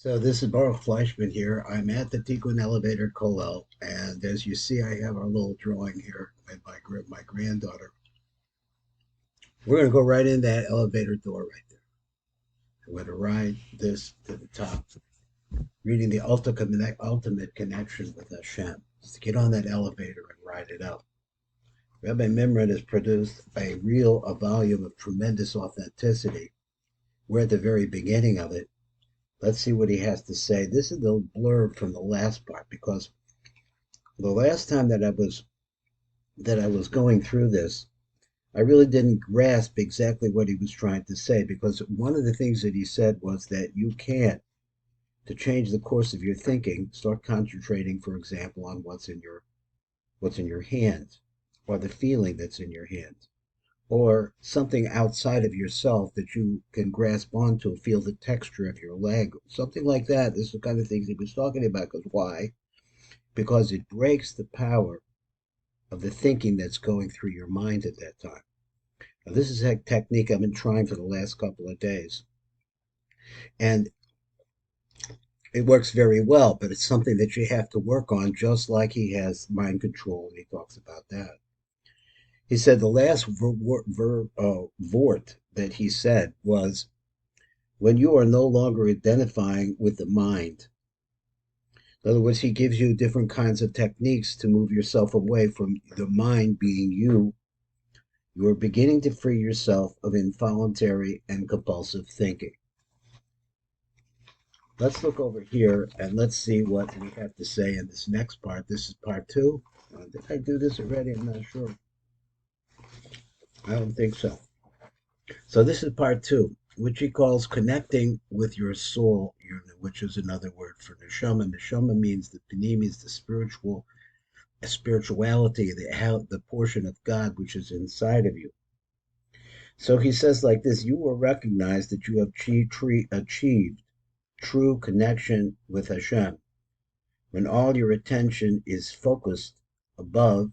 So this is Baruch Fleischman here. I'm at the Tikkun Elevator Kollel, and as you see, I have our little drawing here by my granddaughter. We're going to go right in that elevator door right there. I'm going to ride this to the top, reading the ultimate connection with Hashem. Just to get on that elevator and ride it up. Rabbi Mimran has produced a volume of tremendous authenticity. We're at the very beginning of it. Let's see what he has to say. This is the blurb from the last part, because the last time that I was going through this, I really didn't grasp exactly what he was trying to say, because one of the things that he said was that you can't, to change the course of your thinking, start concentrating, for example, on what's in your hand, or the feeling that's in your hand, or something outside of yourself that you can grasp onto, feel the texture of your leg, something like that. This is the kind of things he was talking about. Because why? Because it breaks the power of the thinking that's going through your mind at that time. Now, this is a technique I've been trying for the last couple of days, and it works very well, but it's something that you have to work on, just like he has mind control, and he talks about that. He said the last vort that he said was, when you are no longer identifying with the mind. In other words, he gives you different kinds of techniques to move yourself away from the mind being you. You are beginning to free yourself of involuntary and compulsive thinking. Let's look over here and let's see what we have to say in this next part. This is part two. Did I do this already? I'm not sure. I don't think so. So this is part two, which he calls connecting with your soul unit, which is another word for neshama. Neshama means the panim is the spirituality, the portion of God which is inside of you. So he says like this: you will recognize that you have achieved true connection with Hashem when all your attention is focused above,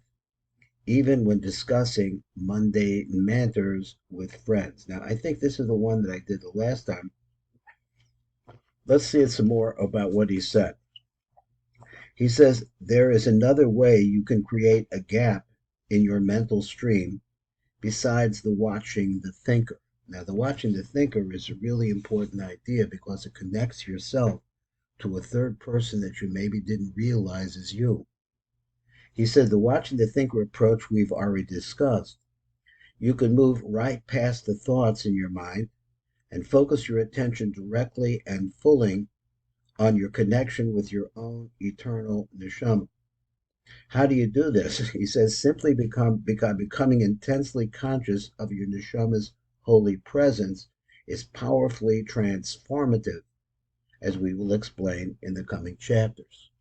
even when discussing mundane matters with friends. Now, I think this is the one that I did the last time. Let's see some more about what he said. He says there is another way you can create a gap in your mental stream besides the watching the thinker. Now, the watching the thinker is a really important idea because it connects yourself to a third person that you maybe didn't realize is you. He said the watching the thinker approach we've already discussed. You can move right past the thoughts in your mind and focus your attention directly and fully on your connection with your own eternal neshama. How do you do this? He says simply becoming intensely conscious of your neshama's holy presence is powerfully transformative, as we will explain in the coming chapters.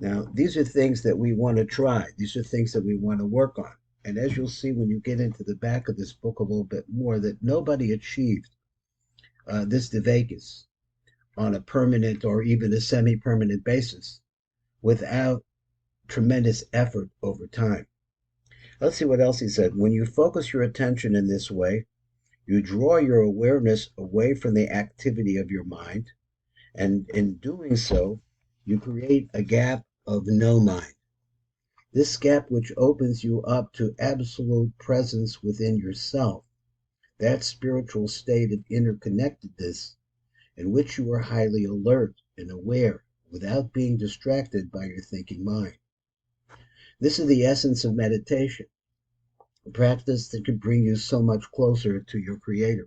Now, these are things that we want to try. These are things that we want to work on. And as you'll see when you get into the back of this book a little bit more, that nobody achieved this Devekis on a permanent or even a semi-permanent basis without tremendous effort over time. Let's see what else he said. When you focus your attention in this way, you draw your awareness away from the activity of your mind, and in doing so, you create a gap of no mind. This gap which opens you up to absolute presence within yourself, that spiritual state of interconnectedness in which you are highly alert and aware without being distracted by your thinking mind. This is the essence of meditation, a practice that can bring you so much closer to your Creator.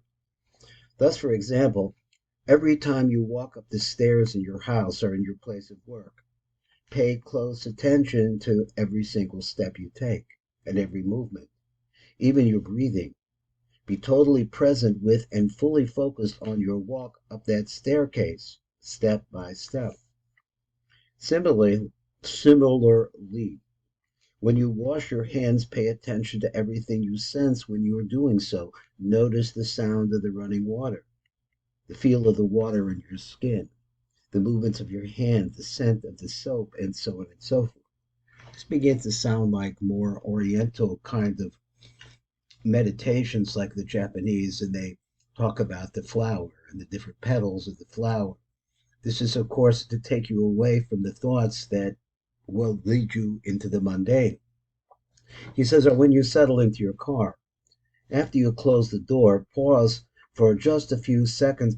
Thus, for example, every time you walk up the stairs in your house or in your place of work, pay close attention to every single step you take and every movement, even your breathing. Be totally present with and fully focused on your walk up that staircase, step by step. Similarly, when you wash your hands, pay attention to everything you sense when you are doing so. Notice the sound of the running water, the feel of the water in your skin, the movements of your hands, the scent of the soap, and so on and so forth. This begins to sound like more oriental kind of meditations like the Japanese, and they talk about the flower and the different petals of the flower, This is, of course, to take you away from the thoughts that will lead you into the mundane. He says, or when you settle into your car, after you close the door, pause for just a few seconds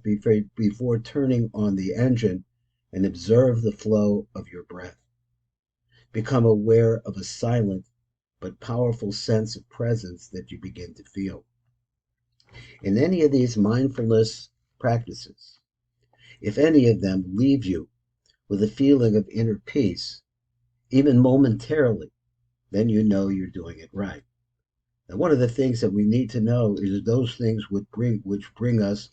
before turning on the engine and observe the flow of your breath. Become aware of a silent but powerful sense of presence that you begin to feel. In any of these mindfulness practices, if any of them leave you with a feeling of inner peace, even momentarily, then you know you're doing it right. Now, one of the things that we need to know is those things which bring us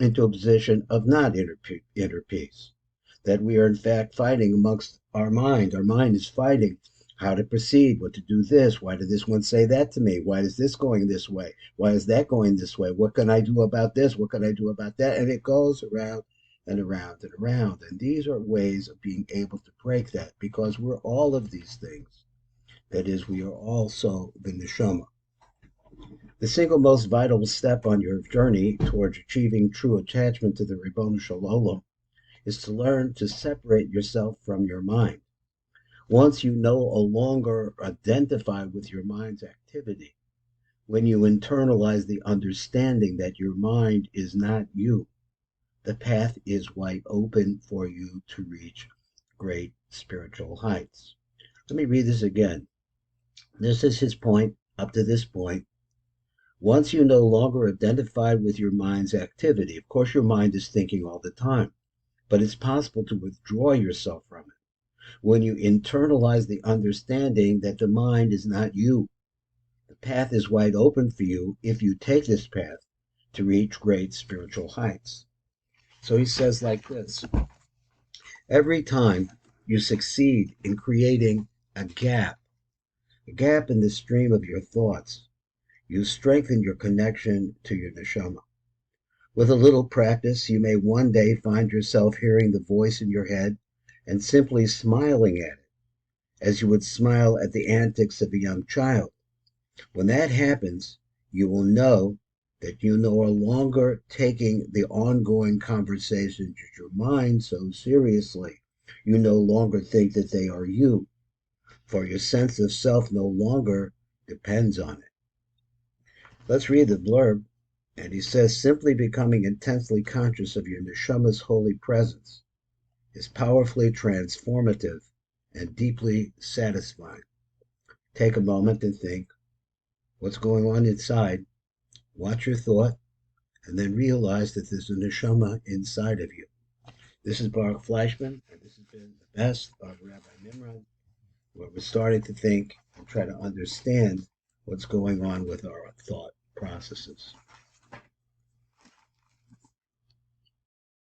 into a position of not inner peace. That we are in fact fighting amongst our mind. Our mind is fighting how to proceed, what to do this. Why did this one say that to me? Why is this going this way? Why is that going this way? What can I do about this? What can I do about that? And it goes around and around and around. And these are ways of being able to break that because we're all of these things. That is, we are also the neshama. The single most vital step on your journey towards achieving true attachment to the Ribono Shel Olam is to learn to separate yourself from your mind. Once you no longer identify with your mind's activity, when you internalize the understanding that your mind is not you, the path is wide open for you to reach great spiritual heights. Let me read this again. This is his point up to this point. Once you no longer identify with your mind's activity, of course your mind is thinking all the time, but it's possible to withdraw yourself from it when you internalize the understanding that the mind is not you. The path is wide open for you if you take this path to reach great spiritual heights. So he says like this, every time you succeed in creating a gap in the stream of your thoughts, you strengthen your connection to your neshama. With a little practice, you may one day find yourself hearing the voice in your head and simply smiling at it, as you would smile at the antics of a young child. When that happens, you will know that you no longer taking the ongoing conversations of your mind so seriously. You no longer think that they are you, for your sense of self no longer depends on it. Let's read the blurb. And he says, simply becoming intensely conscious of your neshama's holy presence is powerfully transformative and deeply satisfying. Take a moment and think what's going on inside. Watch your thought, and then realize that there's a neshama inside of you. This is Baruch Fleischman, and this has been the best of Rabbi Mimran, where we're starting to think and try to understand what's going on with our thought processes.